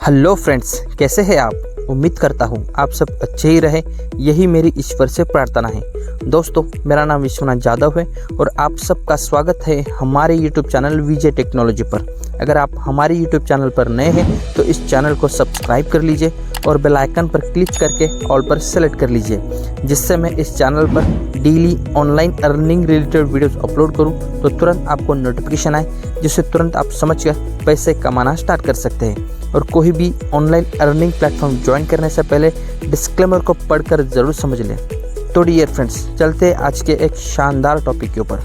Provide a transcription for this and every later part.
Hello friends, कैसे हैं आप। उम्मीद करता हूँ आप सब अच्छे ही रहे, यही मेरी ईश्वर से प्रार्थना है। दोस्तों, मेरा नाम विश्वनाथ जादव है और आप सबका स्वागत है हमारे यूट्यूब चैनल विजय टेक्नोलॉजी पर। अगर आप हमारे यूट्यूब चैनल पर नए हैं तो इस चैनल को सब्सक्राइब कर लीजिए और बेल आइकन पर क्लिक करके ऑल पर सेलेक्ट कर लीजिए, जिससे मैं इस चैनल पर daily online earning related videos upload करूं तो तुरंत आपको नोटिफिकेशन आए, जिससे तुरंत आप समझकर पैसे कमाना स्टार्ट कर सकते हैं। और कोई भी ऑनलाइन अर्निंग प्लेटफॉर्म ज्वाइन करने से पहले डिस्क्लेमर को पढ़कर ज़रूर समझ लें। तो डियर फ्रेंड्स, चलते हैं आज के एक शानदार टॉपिक के ऊपर।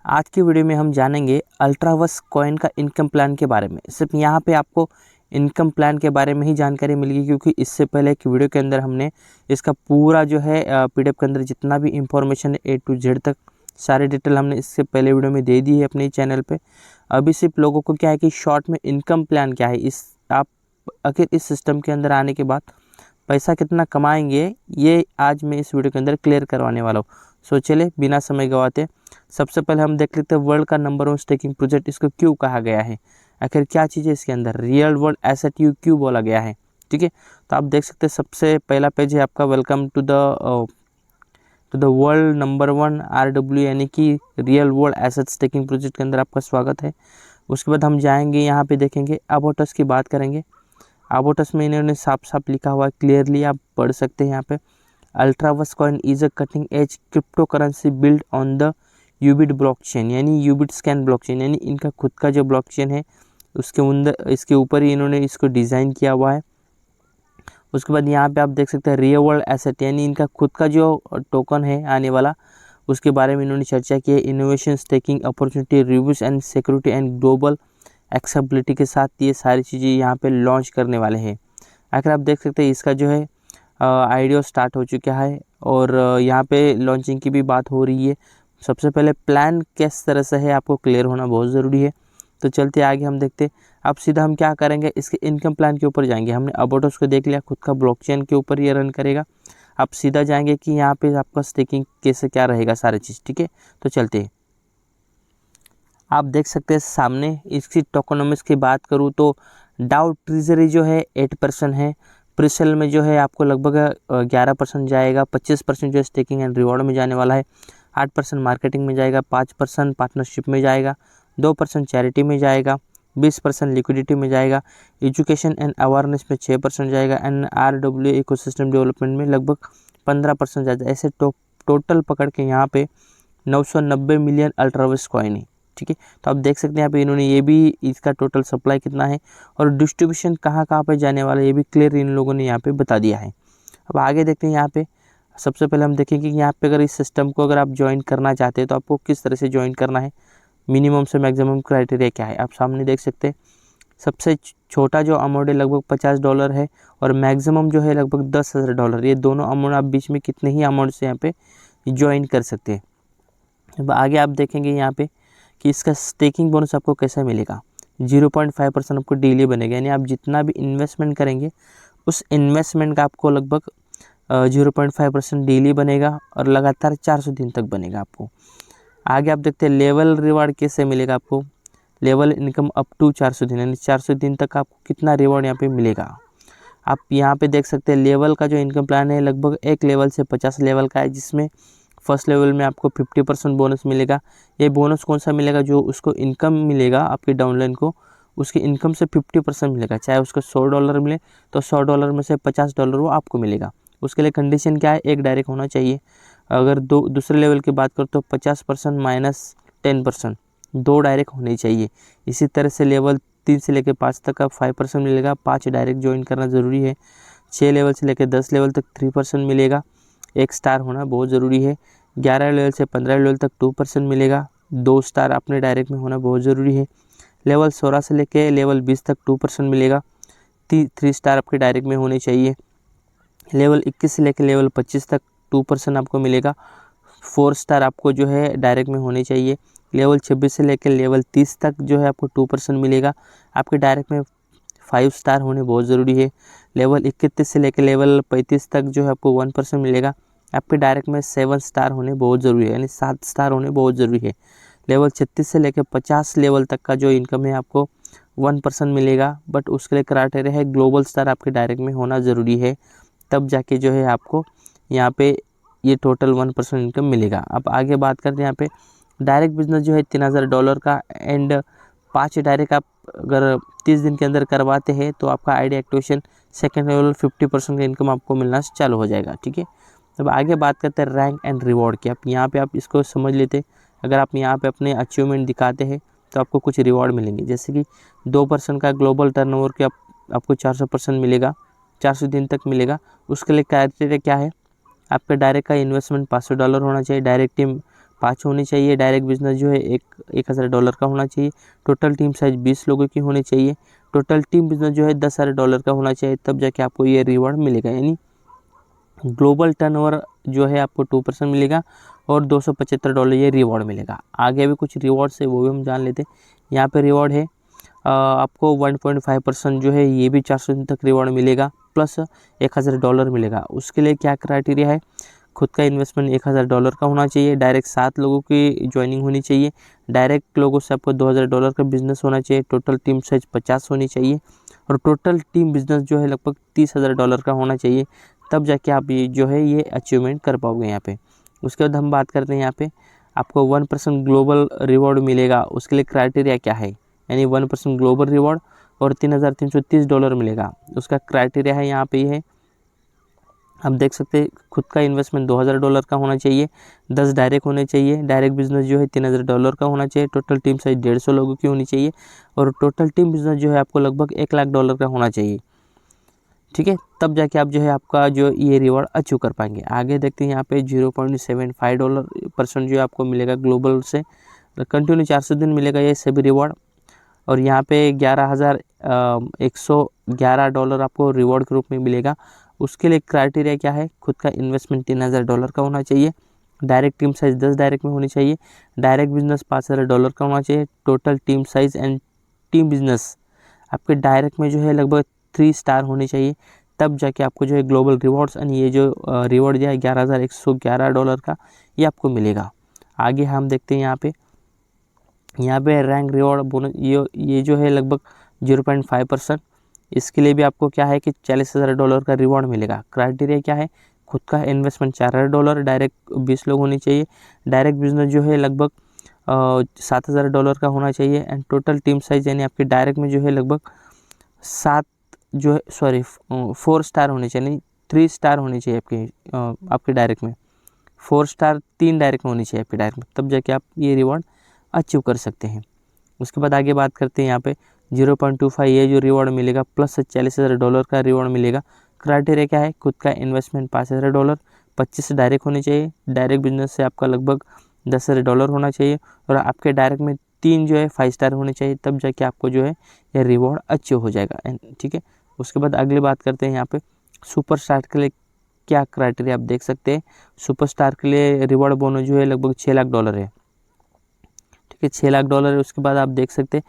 आज की वीडियो में हम जानेंगे अल्ट्रावर्स कॉइन का इनकम प्लान के बारे में। सिर्फ यहाँ पे आपको इनकम प्लान के बारे में ही जानकारी मिलेगी, क्योंकि इससे पहले एक वीडियो के अंदर हमने इसका पूरा जो है पीडीएफ के अंदर जितना भी इंफॉर्मेशन है A to Z तक सारे डिटेल हमने इससे पहले वीडियो में दे दी है अपने चैनल पे। अभी सिर्फ लोगों को क्या है कि शॉर्ट में इनकम प्लान क्या है, इस आप आखिर इस सिस्टम के अंदर आने के बाद पैसा कितना कमाएंगे, ये आज मैं इस वीडियो के अंदर क्लियर करवाने वाला हूँ। सो चले बिना समय गवाते सबसे पहले हम देख लेते हैं वर्ल्ड का नंबर 1 स्टेकिंग प्रोजेक्ट इसको क्यों कहा गया है, आखिर क्या चीज़ है इसके अंदर, रियल वर्ल्ड एसेट क्यों बोला गया है। ठीक है, तो आप देख सकते हैं सबसे पहला पेज है आपका welcome to the world number 1 RW यानी कि real world asset staking project के अंदर आपका स्वागत है। उसके बाद हम जाएंगे यहाँ पे देखेंगे अबाउट अस की बात करेंगे। अबाउट अस में इन्होंने साफ साफ लिखा हुआ है, क्लियरली आप पढ़ सकते हैं यहाँ पे। Ultraverse coin is a cutting edge crypto currency build on the Ubit blockchain, यानी यूबिट स्कैन ब्लॉकचेन, यानी इनका खुद का जो ब्लॉकचेन है उसके अंदर इसके ऊपर ही इन्होंने इसको डिज़ाइन किया हुआ है। उसके बाद यहाँ पे आप देख सकते हैं रियल वर्ल्ड एसेट, यानी इनका खुद का जो टोकन है आने वाला, उसके बारे में इन्होंने चर्चा की है। Innovation, staking opportunity, reviews and security and global accessibility के साथ ये सारी चीज़ें यहाँ पे लॉन्च करने वाले हैं। आखिर आप देख सकते हैं इसका जो है आईडीओ स्टार्ट हो चुका है और यहाँ पे लॉन्चिंग की भी बात हो रही है। सबसे पहले प्लान किस तरह से है आपको क्लियर होना बहुत ज़रूरी है। तो चलते आगे हम देखते, अब सीधा हम क्या करेंगे, इसके इनकम प्लान के ऊपर जाएंगे। हमने अबाउट अस को देख लिया, खुद का ब्लॉकचेन के ऊपर ये रन करेगा। अब सीधा जाएंगे कि यहाँ पे आपका स्टेकिंग कैसे क्या रहेगा सारी चीज़। ठीक है, तो चलते हैं। आप देख सकते हैं सामने इसकी टोकोनॉमिक्स की बात करूँ तो डाउ ट्रेजरी जो है 8% है, प्रीसेल में जो है आपको लगभग 11% जाएगा, 25% जो है स्टेकिंग एंड रिवॉर्ड में जाने वाला है, 8% मार्केटिंग में जाएगा, 5% पार्टनरशिप में जाएगा, 2% चैरिटी में जाएगा, 20% लिक्विडिटी में जाएगा, एजुकेशन एंड अवेयरनेस में 6% जाएगा, एंड RW इकोसिस्टम डेवलपमेंट में लगभग 15% जाएगा। ऐसे टोटल पकड़ के यहाँ पे 990 मिलियन अल्ट्रावर्स कॉइन है। ठीक है, तो आप देख सकते हैं यहाँ पे इन्होंने ये भी इसका टोटल सप्लाई कितना है और डिस्ट्रीब्यूशन कहाँ कहाँ पे जाने वाला है ये भी क्लियर इन लोगों ने यहाँ पे बता दिया है। अब आगे देखते हैं यहाँ पे। सबसे पहले हम देखेंगे कि यहाँ पे अगर इस सिस्टम को अगर आप ज्वाइन करना चाहते हैं तो आपको किस तरह से ज्वाइन करना है, मिनिमम से मैक्सिमम क्राइटेरिया क्या है। आप सामने देख सकते हैं सबसे छोटा जो अमाउंट है लगभग $50 है और मैक्सिमम जो है लगभग $10,000। ये दोनों अमाउंट आप बीच में कितने ही अमाउंट से यहाँ पे ज्वाइन कर सकते हैं। अब आगे आप देखेंगे यहाँ पे कि इसका स्टेकिंग बोनस आपको कैसा मिलेगा। 0.5% आपको डेली बनेगा, यानी आप जितना भी इन्वेस्टमेंट करेंगे उस इन्वेस्टमेंट का आपको लगभग 0.5% डेली बनेगा और लगातार 400 दिन तक बनेगा आपको। आगे आप देखते हैं लेवल रिवार्ड कैसे मिलेगा आपको। लेवल इनकम अप टू 400 दिन, यानी 400 दिन तक आपको कितना रिवॉर्ड यहाँ पे मिलेगा। आप यहाँ पे देख सकते हैं लेवल का जो इनकम प्लान है लगभग 1 लेवल से 50 लेवल का है, जिसमें फर्स्ट लेवल में आपको 50% बोनस मिलेगा। ये बोनस कौन सा मिलेगा, जो उसको इनकम मिलेगा आपके डाउनलाइन को, उसकी इनकम से 50% मिलेगा। चाहे उसको $100 मिले तो $100 में से $50 वो आपको मिलेगा। उसके लिए कंडीशन क्या है, एक डायरेक्ट होना चाहिए। अगर दूसरे लेवल की बात करो तो 50% माइनस 10%, 2 डायरेक्ट होने चाहिए। इसी तरह से लेवल 3 से लेकर 5 तक का 5% मिलेगा, 5 डायरेक्ट ज्वाइन करना ज़रूरी है। 6 लेवल से लेकर 10 लेवल तक 3% मिलेगा, 1 स्टार होना बहुत ज़रूरी है। 11 लेवल से 15 लेवल तक 2% मिलेगा, 2 स्टार अपने डायरेक्ट में होना बहुत ज़रूरी है। लेवल 16 से लेकर लेवल 20 तक 2% मिलेगा, 3 स्टार आपके डायरेक्ट में होने चाहिए। लेवल 21 से लेकर लेवल 25 तक 2% आपको मिलेगा, 4 स्टार आपको जो है डायरेक्ट में होने चाहिए। लेवल 26 से लेकर लेवल 30 तक जो है आपको 2% मिलेगा, आपके डायरेक्ट में 5 स्टार होने बहुत ज़रूरी है। लेवल 31 से लेकर लेवल 35 तक जो है आपको 1% मिलेगा, आपके डायरेक्ट में 7 स्टार होने बहुत ज़रूरी है, यानी 7 स्टार होने बहुत ज़रूरी है। लेवल 36 से लेकर 50 लेवल तक का जो इनकम है आपको 1% मिलेगा, बट उसके लिए क्राइटेरिया है ग्लोबल स्टार आपके डायरेक्ट में होना ज़रूरी है, तब जाके जो है आपको यहाँ पे ये टोटल 1% इनकम मिलेगा। अब आगे बात करते हैं यहाँ पे डायरेक्ट बिजनेस जो है $3000 का, एंड 5 डायरेक्ट आप अगर 30 दिन के अंदर करवाते हैं तो आपका आईडी एक्टिवेशन सेकेंड लेवल 50% का इनकम आपको मिलना चालू हो जाएगा। ठीक है, अब आगे बात करते हैं रैंक एंड रिवॉर्ड की। आप यहाँ पे आप इसको समझ लेते, अगर आप यहाँ पे अपने अचीवमेंट दिखाते हैं तो आपको कुछ रिवॉर्ड मिलेंगे, जैसे कि 2% का ग्लोबल टर्नओवर के आपको 400% मिलेगा, 400 दिन तक मिलेगा। उसके लिए क्राइटेरिया क्या है, आपका डायरेक्ट का इन्वेस्टमेंट $500 होना चाहिए, डायरेक्ट टीम 5 होनी चाहिए, डायरेक्ट बिजनेस जो है $1000 का होना चाहिए, टोटल टीम साइज 20 लोगों की होनी चाहिए, टोटल टीम बिजनेस जो है $10,000 का होना चाहिए, तब जाके आपको ये रिवॉर्ड मिलेगा। यानी ग्लोबल टर्नओवर जो है आपको 2% मिलेगा और $275 ये रिवॉर्ड मिलेगा। आगे भी कुछ रिवॉर्ड्स है वो भी हम जान लेते हैं। यहाँ पे रिवॉर्ड है आपको 1.5% जो है ये भी 400 दिन तक रिवॉर्ड मिलेगा, प्लस $1000 मिलेगा। उसके लिए क्या क्राइटेरिया है, खुद का इन्वेस्टमेंट $1000 का होना चाहिए, डायरेक्ट 7 लोगों की ज्वाइनिंग होनी चाहिए, डायरेक्ट लोगों से आपको $2000 का बिजनेस होना चाहिए, टोटल टीम साइज 50 होनी चाहिए और टोटल टीम बिजनेस जो है लगभग $30,000 का होना चाहिए, तब जाके आप ये जो है ये अचीवमेंट कर पाओगे यहाँ पे। उसके बाद हम बात करते हैं यहाँ पे आपको 1% ग्लोबल रिवॉर्ड मिलेगा। उसके लिए क्राइटेरिया क्या है, यानी 1% ग्लोबल रिवॉर्ड और $3330 मिलेगा। उसका क्राइटेरिया है यहाँ पे है, आप देख सकते हैं खुद का इन्वेस्टमेंट $2000 का होना चाहिए, 10 डायरेक्ट होने चाहिए, डायरेक्ट बिजनेस जो है $3000 का होना चाहिए, टोटल टीम साइज 150 लोगों की होनी चाहिए और टोटल टीम बिजनेस जो है आपको लगभग $1,00,000 का होना चाहिए। ठीक है, तब जाके आप जो है आपका जो ये रिवॉर्ड अचीव कर पाएंगे। आगे देखते हैं यहाँ पे $0.75% जो आपको मिलेगा ग्लोबल से, कंटिन्यू 400 दिन मिलेगा ये सभी रिवॉर्ड। और यहाँ पे $11,111 आपको रिवॉर्ड के रूप में मिलेगा। उसके लिए क्राइटेरिया क्या है, खुद का इन्वेस्टमेंट $3000 का होना चाहिए, डायरेक्ट टीम साइज 10 डायरेक्ट में होनी चाहिए, डायरेक्ट बिजनेस $5000 का होना चाहिए, total team size and team business आपके डायरेक्ट में जो है लगभग 3 स्टार होनी चाहिए, तब जाके आपको जो है ग्लोबल रिवॉर्ड्स एंड ये जो रिवॉर्ड जो है $11,111 का ये आपको मिलेगा। आगे हम देखते हैं यहाँ पे रैंक रिवॉर्ड बोनस ये जो है लगभग 0.5%। इसके लिए भी आपको क्या है कि $40,000 का रिवॉर्ड मिलेगा। क्राइटेरिया क्या है, खुद का इन्वेस्टमेंट $4000, डायरेक्ट 20 लोग होनी चाहिए, डायरेक्ट बिजनेस जो है लगभग $7000 का होना चाहिए एंड टोटल टीम साइज यानी आपके डायरेक्ट में जो है लगभग 4 स्टार होने चाहिए, 3 स्टार होनी चाहिए आपके डायरेक्ट में, 4 स्टार 3 डायरेक्ट में होनी चाहिए आपके डायरेक्ट में, तब जाके आप ये रिवॉर्ड अचीव कर सकते हैं। उसके बाद आगे बात करते हैं यहाँ पे 0.25 ये जो रिवॉर्ड मिलेगा प्लस $40,000 का रिवॉर्ड मिलेगा। क्राइटेरिया क्या है, खुद का इन्वेस्टमेंट $5000, 25 डायरेक्ट होने चाहिए, डायरेक्ट बिजनेस से आपका लगभग $10,000 होना चाहिए और आपके डायरेक्ट में 3 जो है 5 स्टार होने चाहिए, तब जाके आपको जो है यह रिवॉर्ड अचीव हो जाएगा। ठीक है, उसके बाद अगली बात करते हैं यहाँ पे सुपरस्टार के लिए क्या क्राइटेरिया आप देख सकते हैं। सुपरस्टार के लिए रिवॉर्ड बोनस जो है लगभग $6,00,000 है। ठीक है, $6,00,000 है। उसके बाद आप देख सकते हैं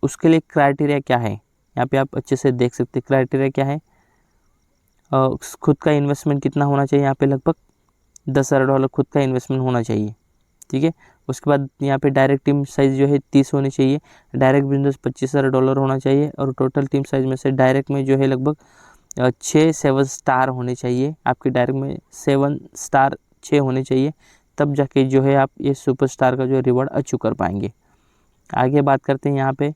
उसके लिए क्राइटेरिया क्या है, यहाँ पे आप अच्छे से देख सकते हैं क्राइटेरिया क्या है। खुद का इन्वेस्टमेंट कितना होना चाहिए, यहाँ पे लगभग $10,000 खुद का इन्वेस्टमेंट होना चाहिए। ठीक है, उसके बाद यहाँ पे डायरेक्ट टीम साइज़ जो है 30 होनी चाहिए, डायरेक्ट बिजनेस $25,000 होना चाहिए और टोटल टीम साइज़ में से डायरेक्ट में जो है लगभग 7 स्टार होने चाहिए, आपके डायरेक्ट में 7 स्टार 6 होने चाहिए, तब जाके जो है आप ये सुपरस्टार का जो रिवॉर्ड अचीव कर पाएंगे। आगे बात करते हैं यहाँ पे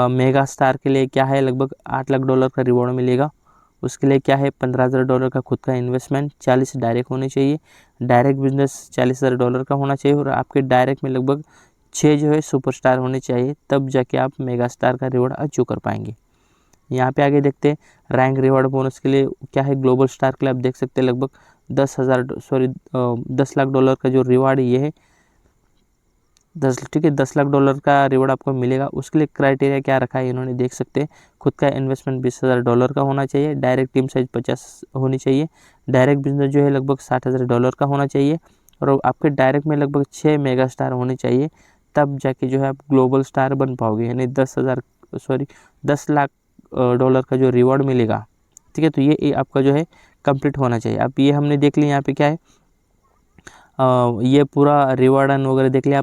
मेगा स्टार के लिए क्या है, लगभग $8,00,000 का रिवॉर्ड मिलेगा। उसके लिए क्या है, $15,000 का खुद का इन्वेस्टमेंट, 40 डायरेक्ट होने चाहिए, डायरेक्ट बिजनेस $40,000 का होना चाहिए और आपके डायरेक्ट में लगभग 6 जो है सुपरस्टार होने चाहिए, तब जाके आप मेगा स्टार का रिवॉर्ड अचीव कर पाएंगे। यहाँ पे आगे देखते हैं रैंक रिवॉर्ड बोनस के लिए क्या है। ग्लोबल स्टार के लिए आप देख सकते हैं लगभग $10,00,000 का जो रिवॉर्ड ये है 10,00,000 का रिवॉर्ड आपको मिलेगा। उसके लिए क्राइटेरिया क्या रखा है इन्होंने देख सकते हैं, खुद का इन्वेस्टमेंट $20,000 का होना चाहिए, डायरेक्ट टीम साइज 50 होनी चाहिए, डायरेक्ट बिजनेस जो है लगभग $60,000 का होना चाहिए और आपके डायरेक्ट में लगभग 6 मेगा स्टार होने चाहिए, तब जाके जो है आप ग्लोबल स्टार बन पाओगे, यानी $10,00,000 का जो रिवॉर्ड मिलेगा। ठीक है, तो ये आपका जो है कंप्लीट होना चाहिए। अब ये हमने देख लिया यहाँ पे क्या है, ये पूरा रिवॉर्ड वगैरह देख लिया।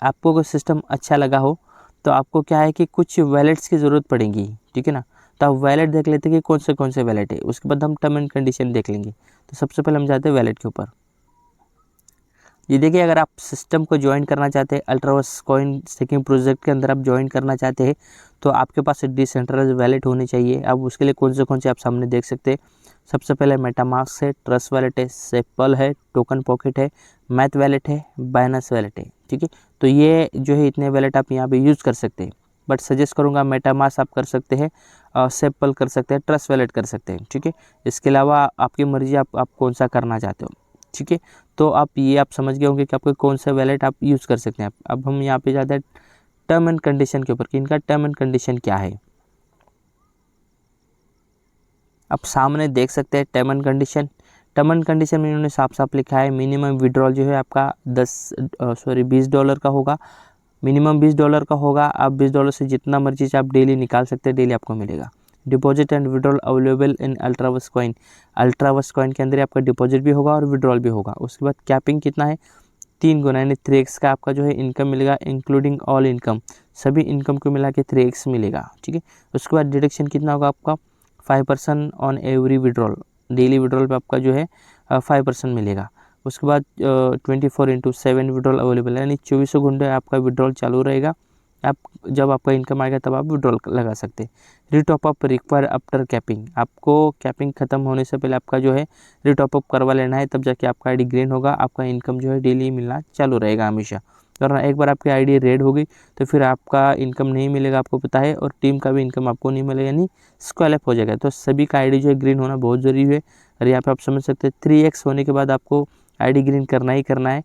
आपको अगर सिस्टम अच्छा लगा हो तो आपको क्या है कि कुछ वैलेट्स की ज़रूरत पड़ेगी, ठीक है ना। तो आप वैलेट देख लेते हैं कि कौन से वैलेट है, उसके बाद हम टर्म एंड कंडीशन देख लेंगे। तो सबसे पहले हम जाते हैं वैलेट के ऊपर। ये देखिए, अगर आप सिस्टम को ज्वाइन करना चाहते हैं, अल्ट्रावर्स कॉइन स्टेकिंग प्रोजेक्ट के अंदर आप ज्वाइन करना चाहते हैं, तो आपके पास डिसेंट्रलाइज्ड वैलेट होनी चाहिए। अब उसके लिए कौन से आप सामने देख सकते हैं। सबसे पहले मेटामास्क है, ट्रस्ट वैलेट है, सेपल है, टोकन पॉकेट है, मैथ वैलेट है, बाइनेंस वैलेट है, ठीक है। तो ये जो है इतने वैलेट आप यहाँ पे यूज़ कर सकते हैं, बट सजेस्ट करूँगा मेटामास्क आप कर सकते हैं, सेपल कर सकते हैं, ट्रस्ट वैलेट कर सकते हैं, ठीक है। इसके अलावा आपकी मर्जी, आप कौन सा करना चाहते हो, ठीक है। तो आप समझ गए होंगे कि आपको कौन सा वैलेट आप यूज़ कर सकते हैं। अब हम यहाँ पे जाते हैं टर्म एंड कंडीशन के ऊपर कि इनका टर्म एंड कंडीशन क्या है। आप सामने देख सकते हैं term and condition. Term and condition में इन्होंने साफ साफ लिखा है, मिनिमम विड्रॉल जो है आपका $20 का होगा, मिनिमम $20 का होगा। आप $20 से जितना मर्जी से आप डेली निकाल सकते हैं, डेली आपको मिलेगा। Deposit and withdrawal available in Ultraverse coin. Ultraverse coin के अंदर आपका डिपॉजिट भी होगा और विड्रॉल भी होगा। उसके बाद कैपिंग कितना है, 3 गुना यानी 3x का आपका जो है इनकम मिलेगा, इंक्लूडिंग ऑल इनकम, सभी इनकम को मिला के 3x मिलेगा, ठीक है। उसके बाद डिडक्शन कितना होगा आपका, 5% on every withdrawal, daily withdrawal पे आपका जो है 5% मिलेगा। उसके बाद 24/7 विड्रॉल अवेलेबल है, यानी 24 घंटे आपका विड्रॉल चालू रहेगा। आप जब आपका इनकम आएगा तब आप विड्रॉल लगा सकते हैं। रिटॉप अप रिक्वायर आफ्टर कैपिंग, आपको कैपिंग खत्म होने से पहले आपका जो है रिटॉप अप करवा लेना है, तब जाके आपका आईडी ग्रीन होगा, आपका इनकम जो है डेली मिलना चालू रहेगा हमेशा। वरना एक बार आपकी आईडी रेड हो गई तो फिर आपका इनकम नहीं मिलेगा, आपको पता है, और टीम का भी इनकम आपको नहीं मिलेगा, यानी स्क्वालअप हो जाएगा। तो सभी का आईडी जो है ग्रीन होना बहुत ज़रूरी है। और यहाँ पे आप समझ सकते हैं 3x होने के बाद आपको आईडी ग्रीन करना ही करना है,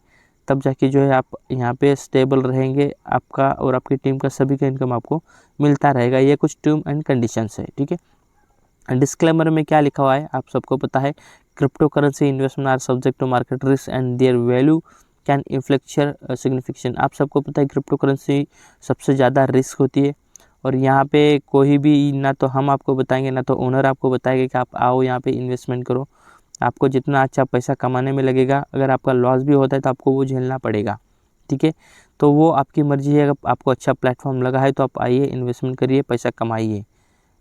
तब जाके जो है आप यहाँ पे स्टेबल रहेंगे, आपका और आपकी टीम का सभी का इनकम आपको मिलता रहेगा। ये कुछ टर्म एंड कंडीशंस है, ठीक है। डिस्क्लेमर में क्या लिखा हुआ है आप सबको पता है, crypto currency investment are subject to market risk and their value can inflecture signification. आप सबको पता है क्रिप्टो करेंसी सबसे ज़्यादा रिस्क होती है, और यहाँ पे कोई भी, ना तो हम आपको बताएंगे ना तो ओनर आपको बताएगा कि आप आओ यहाँ पे इन्वेस्टमेंट करो। आपको जितना अच्छा पैसा कमाने में लगेगा, अगर आपका लॉस भी होता है तो आपको वो झेलना पड़ेगा, ठीक है। तो वो आपकी मर्जी है, अगर आपको अच्छा प्लेटफॉर्म लगा है तो आप आइए, इन्वेस्टमेंट करिए, पैसा कमाइए।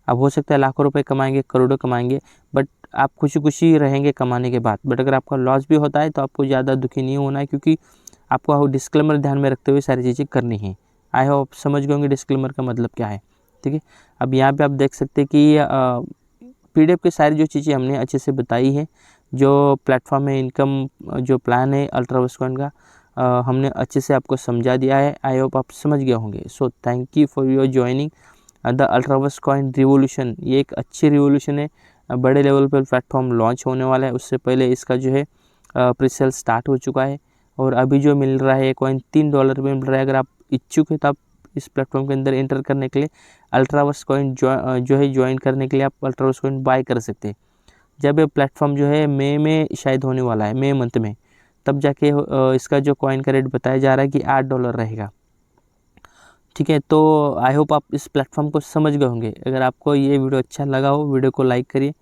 अब हो सकता है लाखों रुपए कमाएंगे, करोड़ों कमाएंगे, बट आप खुशी खुशी रहेंगे कमाने के बाद। बट अगर आपका लॉस भी होता है तो आपको ज़्यादा दुखी नहीं होना है, क्योंकि आपको डिस्क्लेमर ध्यान में रखते हुए सारी चीज़ें करनी है। आई होप समझ गए होंगे डिस्क्लेमर का मतलब क्या है, ठीक है। अब यहाँ पे आप देख सकते हैं कि PDF की सारी जो चीज़ें हमने अच्छे से बताई है, जो प्लेटफॉर्म में इनकम जो प्लान है अल्ट्रावर्स कॉइन का, हमने अच्छे से आपको समझा दिया है। आई होप आप समझ गए होंगे। So thank you for your joining the Ultraverse coin revolution. ये एक अच्छी रिवोल्यूशन है, बड़े लेवल पर प्लेटफॉर्म लॉन्च होने वाला है। उससे पहले इसका जो है प्रीसेल स्टार्ट हो चुका है, और अभी जो मिल रहा है कॉइन $3 में मिल रहा है। अगर आप इच्छुक है तो आप इस प्लेटफॉर्म के अंदर एंटर करने के लिए अल्ट्रावर्स कॉइन जो है ज्वाइन करने के लिए आप अल्ट्रावर्स कॉइन बाय कर सकते हैं। जब ये प्लेटफॉर्म जो है मई में शायद होने वाला है, मई मंथ में, तब जाके इसका जो कॉइन का रेट बताया जा रहा है कि $8 रहेगा, ठीक है। तो आई होप आप इस प्लेटफॉर्म को समझ गए होंगे। अगर आपको ये वीडियो अच्छा लगा हो, वीडियो को लाइक करिए,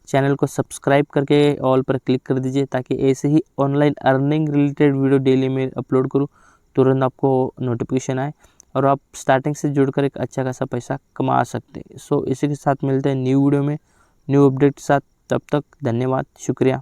चैनल को सब्सक्राइब करके ऑल पर क्लिक कर दीजिए, ताकि ऐसे ही online earning related video daily में अपलोड करूँ, तुरंत आपको नोटिफिकेशन आए और आप स्टार्टिंग से जुड़कर एक अच्छा खासा पैसा कमा सकते हैं। सो इसी के साथ मिलते हैं न्यू वीडियो में, न्यू अपडेट के साथ। तब तक धन्यवाद, शुक्रिया।